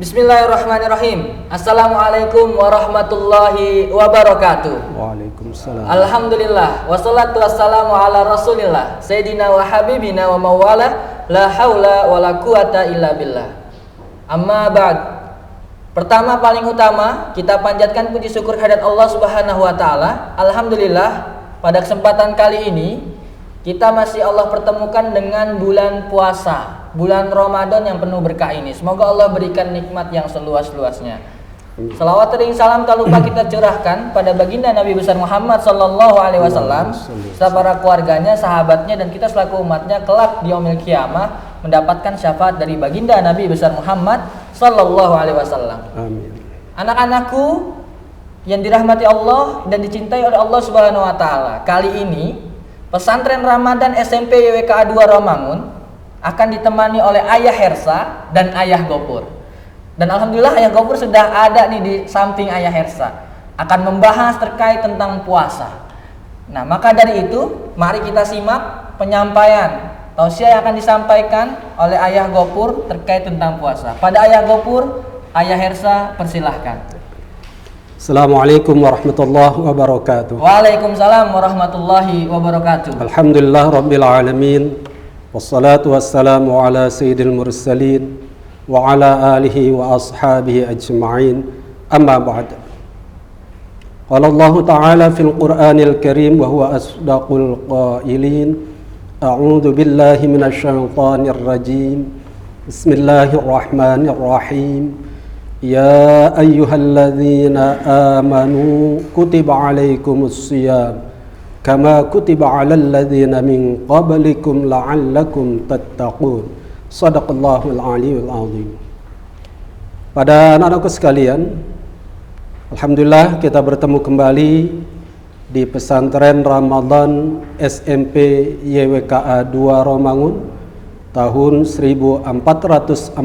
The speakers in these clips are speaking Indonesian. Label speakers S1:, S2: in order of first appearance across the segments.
S1: Bismillahirrahmanirrahim. Assalamualaikum warahmatullahi wabarakatuh.
S2: Waalaikumsalam.
S1: Alhamdulillah wassalatu wassalamu ala rasulillah Sayyidina wa habibina wa mawala la haula wa la quwata illa billah. Amma ba'd. Pertama paling utama kita panjatkan puji syukur kehadirat Allah Subhanahu wa taala. Alhamdulillah pada kesempatan kali ini kita masih Allah pertemukan dengan bulan puasa, bulan Ramadan yang penuh berkah ini. Semoga Allah berikan nikmat yang seluas-luasnya. Salawat dan salam tak lupa kita curahkan pada baginda Nabi besar Muhammad sallallahu alaihi wasallam, serta para keluarganya, sahabatnya, dan kita selaku umatnya kelak di yaumil qiyamah mendapatkan syafaat dari baginda Nabi besar Muhammad sallallahu alaihi wasallam. Amin. Anak-anakku yang dirahmati Allah dan dicintai oleh Allah Subhanahu wa taala, kali ini Pesantren Ramadan SMP YWKA 2 Romangun akan ditemani oleh Ayah Hersa dan Ayah Gopur. Dan alhamdulillah Ayah Gopur sudah ada nih di samping Ayah Hersa, akan membahas terkait tentang puasa. Nah, maka dari itu mari kita simak penyampaian tausiah yang akan disampaikan oleh Ayah Gopur terkait tentang puasa. Pada Ayah Gopur, Ayah Hersa persilahkan.
S2: Assalamualaikum warahmatullahi wabarakatuh.
S1: Waalaikumsalam warahmatullahi wabarakatuh.
S2: Alhamdulillah rabbil alamin. Wassalatu wassalamu ala sayyidil mursalin wa ala alihi wa ashabihi ajma'in. Amma ba'd. Qala Allah Ta'ala fil Qur'anil Karim wa huwa asdaqul qailin. A'udzu billahi minasy syaithanir rajim. Bismillahirrahmanirrahim. Ya ayyuhalladzina amanu kutiba alaikumus siyam kama kutiba alal ladzina min qablikum la'allakum tattaqun. Shadaqallahul aliyyul azim. Pada anak-anakku sekalian, alhamdulillah kita bertemu kembali di pesantren Ramadan SMP YWKA 2 Romangun tahun 1442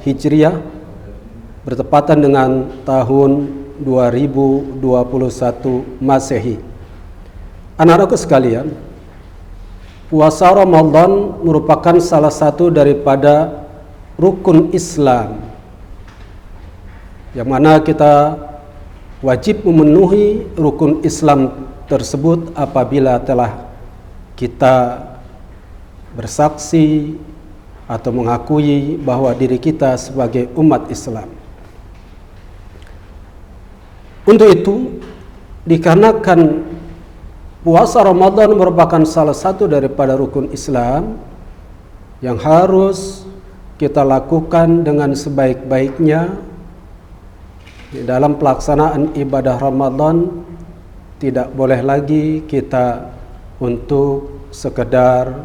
S2: Hijriah bertepatan dengan tahun 2021 Masehi. Anak-anakku sekalian, puasa Ramadan merupakan salah satu daripada rukun Islam yang mana kita wajib memenuhi rukun Islam tersebut apabila telah kita bersaksi atau mengakui bahwa diri kita sebagai umat Islam. Untuk itu, dikarenakan puasa Ramadan merupakan salah satu daripada rukun Islam yang harus kita lakukan dengan sebaik-baiknya di dalam pelaksanaan ibadah Ramadan, tidak boleh lagi kita untuk sekedar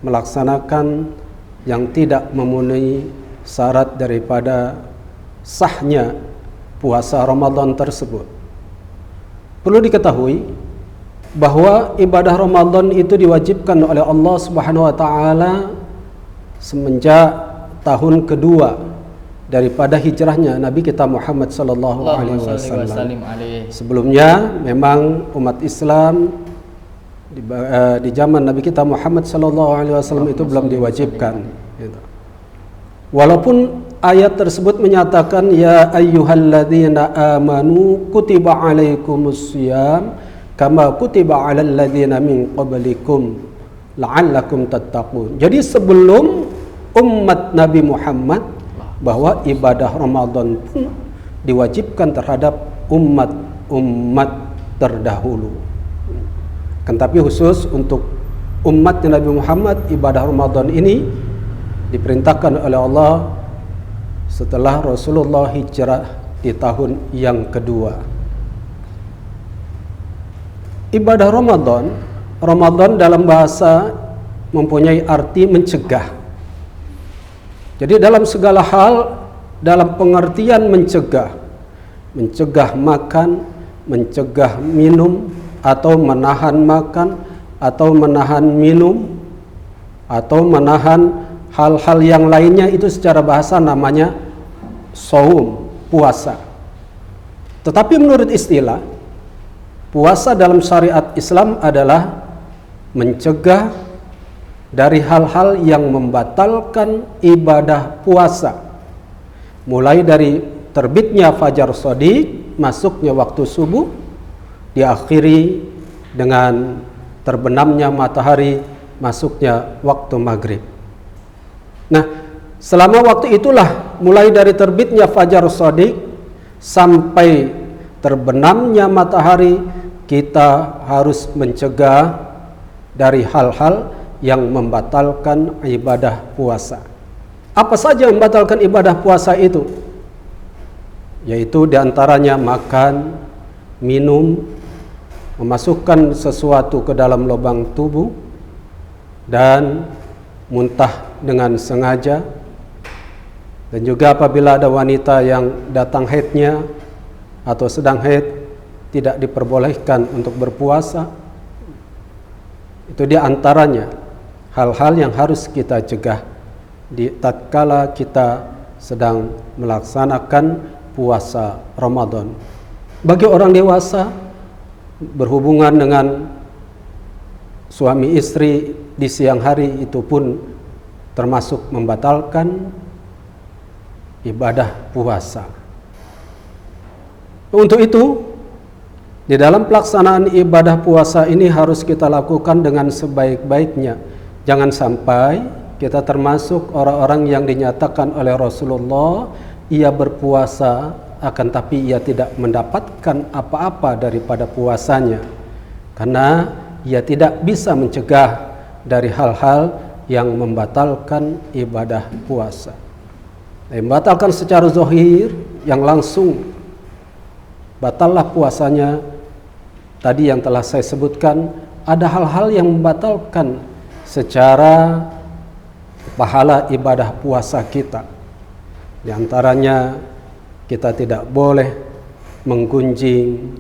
S2: melaksanakan yang tidak memenuhi syarat daripada sahnya puasa Ramadan tersebut. Perlu diketahui bahwa ibadah Ramadan itu diwajibkan oleh Allah Subhanahu wa taala semenjak tahun kedua daripada hijrahnya Nabi kita Muhammad sallallahu alaihi wasallam. Sebelumnya memang umat Islam di zaman Nabi kita Muhammad sallallahu alaihi wasallam itu belum diwajibkan gitu. Walaupun ayat tersebut menyatakan ya ayyuhalladzina amanu kutiba alaikumus syiyam kama kutiba alal ladzina min qablikum la'allakum tattaqun. Jadi sebelum umat Nabi Muhammad bahwa ibadah Ramadan pun diwajibkan terhadap umat terdahulu. Kan tapi khusus untuk umat Nabi Muhammad ibadah Ramadan ini diperintahkan oleh Allah setelah Rasulullah hijrah di tahun yang kedua. Ibadah Ramadan dalam bahasa mempunyai arti mencegah. Jadi dalam segala hal, dalam pengertian mencegah makan, mencegah minum, atau menahan makan, atau menahan minum, atau menahan hal-hal yang lainnya, itu secara bahasa namanya shaum, puasa. Tetapi menurut istilah, puasa dalam syariat Islam adalah mencegah dari hal-hal yang membatalkan ibadah puasa. mulai dari terbitnya fajar shadiq, masuknya waktu subuh, diakhiri dengan terbenamnya matahari, masuknya waktu maghrib. Nah, selama waktu itulah, mulai dari terbitnya fajar shadiq sampai terbenamnya matahari, kita harus mencegah dari hal-hal yang membatalkan ibadah puasa. Apa saja yang membatalkan ibadah puasa itu? Yaitu diantaranya makan, minum, memasukkan sesuatu ke dalam lubang tubuh, dan muntah dengan sengaja. Dan juga apabila ada wanita yang datang haidnya atau sedang haid, tidak diperbolehkan untuk berpuasa. Itu diantaranya hal-hal yang harus kita cegah di tatkala kita sedang melaksanakan puasa Ramadan. Bagi orang dewasa, berhubungan dengan suami istri di siang hari itu pun termasuk membatalkan ibadah puasa. Untuk itu, di dalam pelaksanaan ibadah puasa ini harus kita lakukan dengan sebaik-baiknya. Jangan sampai kita termasuk orang-orang yang dinyatakan oleh Rasulullah, ia berpuasa akan tapi ia tidak mendapatkan apa-apa daripada puasanya, karena ia tidak bisa mencegah dari hal-hal yang membatalkan ibadah puasa. Membatalkan secara zahir, yang langsung batallah puasanya. Tadi yang telah saya sebutkan, ada hal-hal yang membatalkan secara pahala ibadah puasa kita. Di antaranya, kita tidak boleh menggunjing,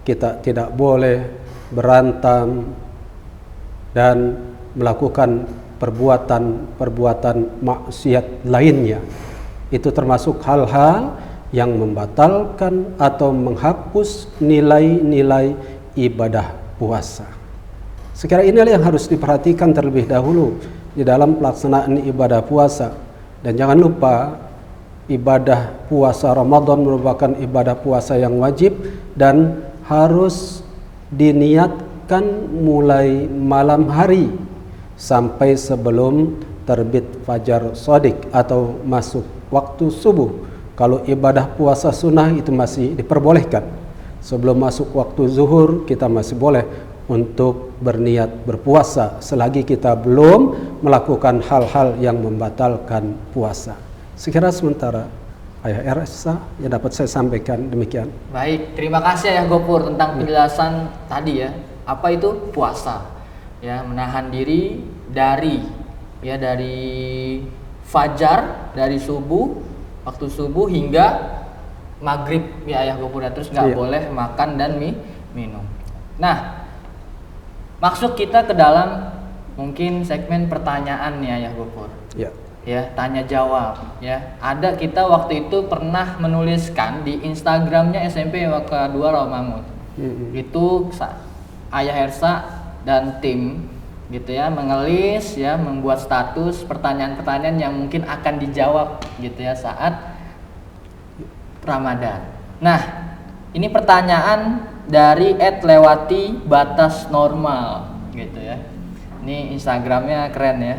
S2: kita tidak boleh berantam, dan melakukan perbuatan-perbuatan maksiat lainnya. Itu termasuk hal-hal yang membatalkan atau menghapus nilai-nilai ibadah puasa. Sekiranya inilah yang harus diperhatikan terlebih dahulu di dalam pelaksanaan ibadah puasa. Dan jangan lupa, ibadah puasa Ramadan merupakan ibadah puasa yang wajib dan harus diniatkan mulai malam hari sampai sebelum terbit fajar shadiq atau masuk waktu subuh. Kalau ibadah puasa sunnah itu masih diperbolehkan. Sebelum masuk waktu zuhur, kita masih boleh untuk berniat berpuasa selagi kita belum melakukan hal-hal yang membatalkan puasa. Sekira sementara Ayah Ersa yang dapat saya sampaikan demikian.
S1: Baik, terima kasih Ayah Gopur tentang penjelasan tadi ya. Apa itu puasa? Ya, menahan diri dari fajar, dari subuh, waktu subuh hingga maghrib ya Ayah Gopur. Terus nggak boleh makan dan minum. Nah, masuk kita ke dalam mungkin segmen pertanyaan nih Ayah Gopur. Ya, tanya jawab ya. Ada kita waktu itu pernah menuliskan di Instagramnya SMP Waka 2 Rawamangun. Itu Ayah Ersa dan tim gitu ya, mengelis ya, membuat status pertanyaan-pertanyaan yang mungkin akan dijawab gitu ya saat Ramadan. Nah, ini pertanyaan dari @lewati_batas_normal gitu ya. Ini Instagramnya keren ya.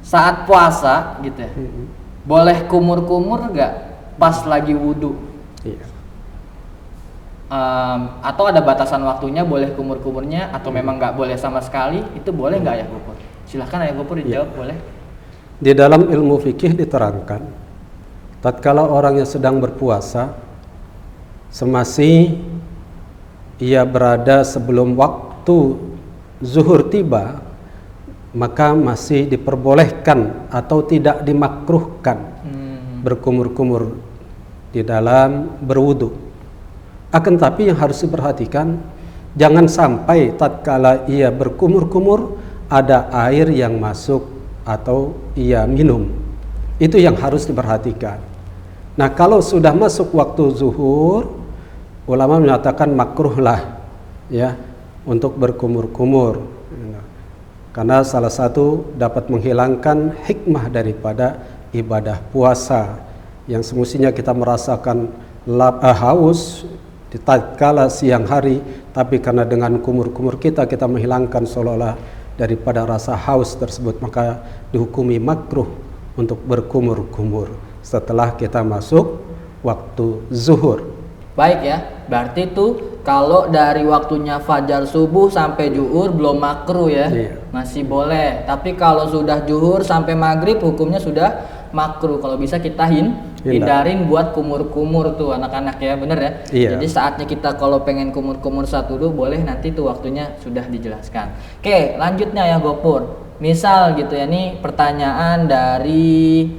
S1: Saat puasa gitu ya, boleh kumur-kumur nggak pas lagi wudhu? Atau ada batasan waktunya, boleh kumur-kumurnya atau memang nggak boleh sama sekali? Itu boleh nggak Ayah Gopur? Silahkan Ayah Gopur dijawab. Boleh.
S2: Di dalam ilmu fikih diterangkan, tatkala orang yang sedang berpuasa, semasih ia berada sebelum waktu zuhur tiba, maka masih diperbolehkan atau tidak dimakruhkan berkumur-kumur di dalam berwudu. Akan tapi yang harus diperhatikan, jangan sampai tatkala ia berkumur-kumur ada air yang masuk atau ia minum. Itu yang harus diperhatikan. Nah, kalau sudah masuk waktu zuhur, ulama menyatakan makruhlah ya untuk berkumur-kumur. Karena salah satu dapat menghilangkan hikmah daripada ibadah puasa, yang semestinya kita merasakan haus di tatkala siang hari, tapi karena dengan kumur-kumur kita menghilangkan seolah-olah daripada rasa haus tersebut, maka dihukumi makruh untuk berkumur-kumur setelah kita masuk waktu zuhur.
S1: Baik ya, berarti tuh kalau dari waktunya fajar subuh sampai zuhur belum makruh ya, masih boleh. Tapi kalau sudah zuhur sampai maghrib hukumnya sudah makruh. Kalau bisa kita hindarin buat kumur-kumur tuh anak-anak ya, bener ya.
S2: Iya.
S1: Jadi saatnya kita kalau pengen kumur-kumur satu dulu boleh, nanti tuh waktunya sudah dijelaskan. Oke, lanjutnya ya Gopur. Misal gitu ya, nih pertanyaan dari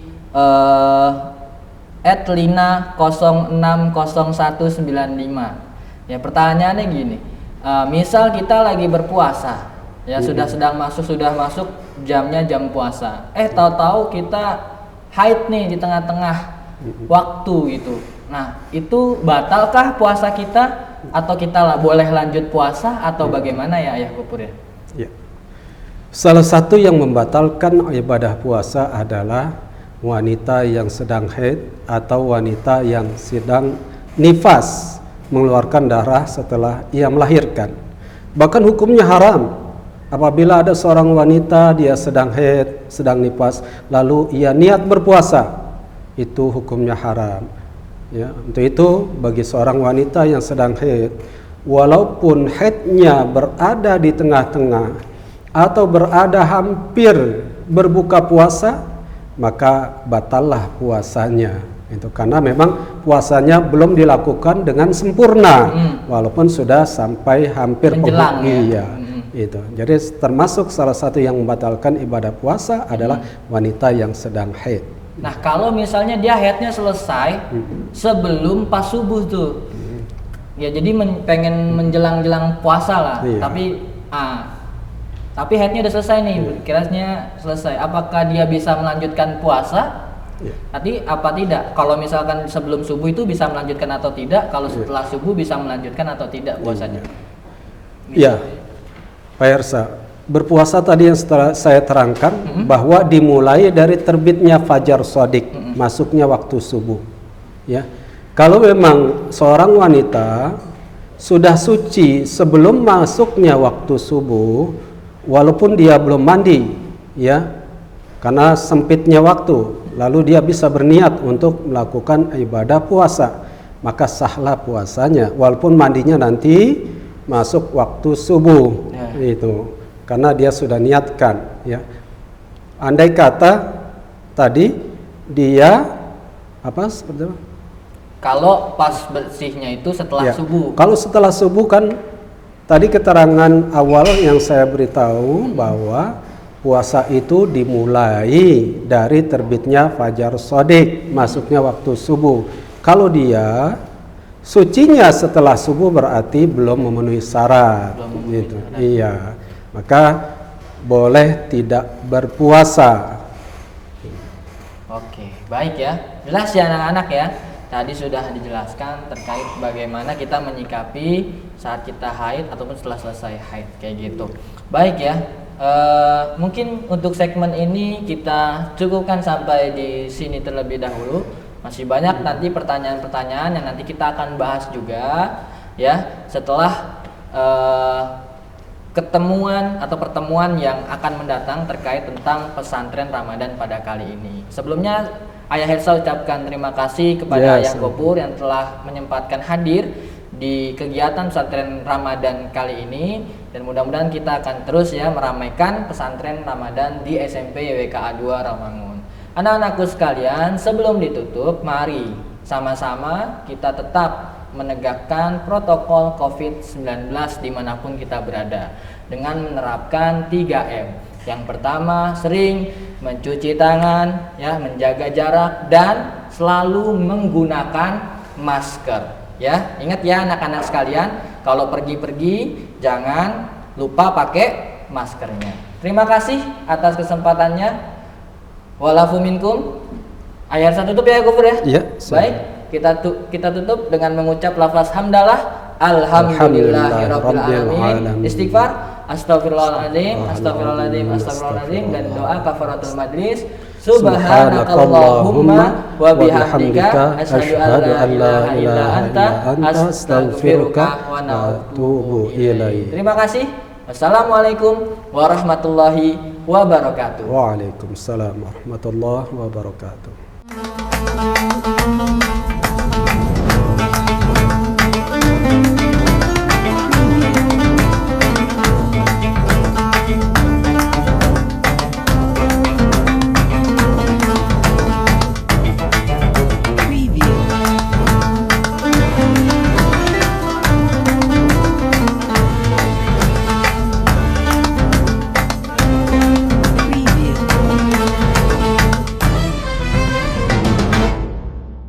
S1: @lina 060195. Ya, pertanyaannya gini. Misal kita lagi berpuasa, ya sudah masuk jamnya jam puasa. Tahu-tahu kita haid nih di tengah-tengah waktu gitu. Nah, itu batalkah puasa kita atau kita boleh lanjut puasa atau bagaimana ya Ayah Gopur ya?
S2: Ya. Salah satu yang membatalkan ibadah puasa adalah wanita yang sedang haid atau wanita yang sedang nifas, mengeluarkan darah setelah ia melahirkan. Bahkan hukumnya haram apabila ada seorang wanita dia sedang haid, sedang nifas, lalu ia niat berpuasa, itu hukumnya haram. Ya, untuk itu bagi seorang wanita yang sedang haid, walaupun haidnya berada di tengah-tengah atau berada hampir berbuka puasa, maka batallah puasanya. Itu karena memang puasanya belum dilakukan dengan sempurna, walaupun sudah sampai hampir
S1: menjelang ya.
S2: Iya. Itu. Jadi termasuk salah satu yang membatalkan ibadah puasa adalah wanita yang sedang haid.
S1: Nah, kalau misalnya dia haidnya selesai sebelum pas subuh tuh. Ya jadi pengen menjelang-jelang puasa lah,
S2: Iya.
S1: tapi haidnya udah selesai nih, kiranya selesai. Apakah dia bisa melanjutkan puasa? Nanti apa tidak? Kalau misalkan sebelum subuh itu bisa melanjutkan atau tidak? Kalau setelah subuh bisa melanjutkan atau tidak puasanya?
S2: Iya, Pak Ersa, berpuasa tadi yang setelah saya terangkan bahwa dimulai dari terbitnya fajar shadiq, masuknya waktu subuh. Ya, kalau memang seorang wanita sudah suci sebelum masuknya waktu subuh, walaupun dia belum mandi, ya, karena sempitnya waktu, lalu dia bisa berniat untuk melakukan ibadah puasa, maka sahlah puasanya, walaupun mandinya nanti masuk waktu subuh, itu, karena dia sudah niatkan, ya. Andai kata tadi dia seperti apa?
S1: Kalau pas bersihnya itu setelah subuh.
S2: Kalau setelah subuh kan tadi keterangan awal yang saya beritahu bahwa puasa itu dimulai dari terbitnya fajar shadiq, masuknya waktu subuh. Kalau dia sucinya setelah subuh berarti belum memenuhi syarat. Gitu. Iya. Maka boleh tidak berpuasa.
S1: Oke, baik ya. Jelas ya anak-anak ya. Tadi sudah dijelaskan terkait bagaimana kita menyikapi saat kita haid ataupun setelah selesai haid kayak gitu. Baik ya. Mungkin untuk segmen ini kita cukupkan sampai di sini terlebih dahulu. Masih banyak nanti pertanyaan-pertanyaan yang nanti kita akan bahas juga ya setelah pertemuan yang akan mendatang terkait tentang pesantren Ramadan pada kali ini. Sebelumnya Ayah Hersa ucapkan terima kasih kepada Ayah Gopur yang telah menyempatkan hadir di kegiatan pesantren Ramadan kali ini, dan mudah-mudahan kita akan terus ya meramaikan pesantren Ramadan di SMP YWKA 2 Rawamangun. Anak-anakku sekalian, sebelum ditutup, mari sama-sama kita tetap menegakkan protokol COVID-19 dimanapun kita berada dengan menerapkan 3M. Yang pertama, sering mencuci tangan, ya, menjaga jarak, dan selalu menggunakan masker. Ya, ingat ya anak-anak sekalian, kalau pergi-pergi jangan lupa pakai maskernya. Terima kasih atas kesempatannya. Walafu minkum. Ayat 1 tutup ya Gofur ya.
S2: Iya.
S1: Baik, kita tutup dengan mengucap lafaz hamdalah. Alhamdulillahirabbil alamin. Istighfar. Astagfirullahaladzim, astagfirullahaladzim, astagfirullahaladzim, dan doa kafaratul majlis. Subhanakallahumma wa bihamdika asyhadu an la ilaha illa anta astaghfiruka wa atubu ilaik. Terima kasih. Wassalamualaikum warahmatullahi wabarakatuh.
S2: Waalaikumsalam warahmatullahi wabarakatuh.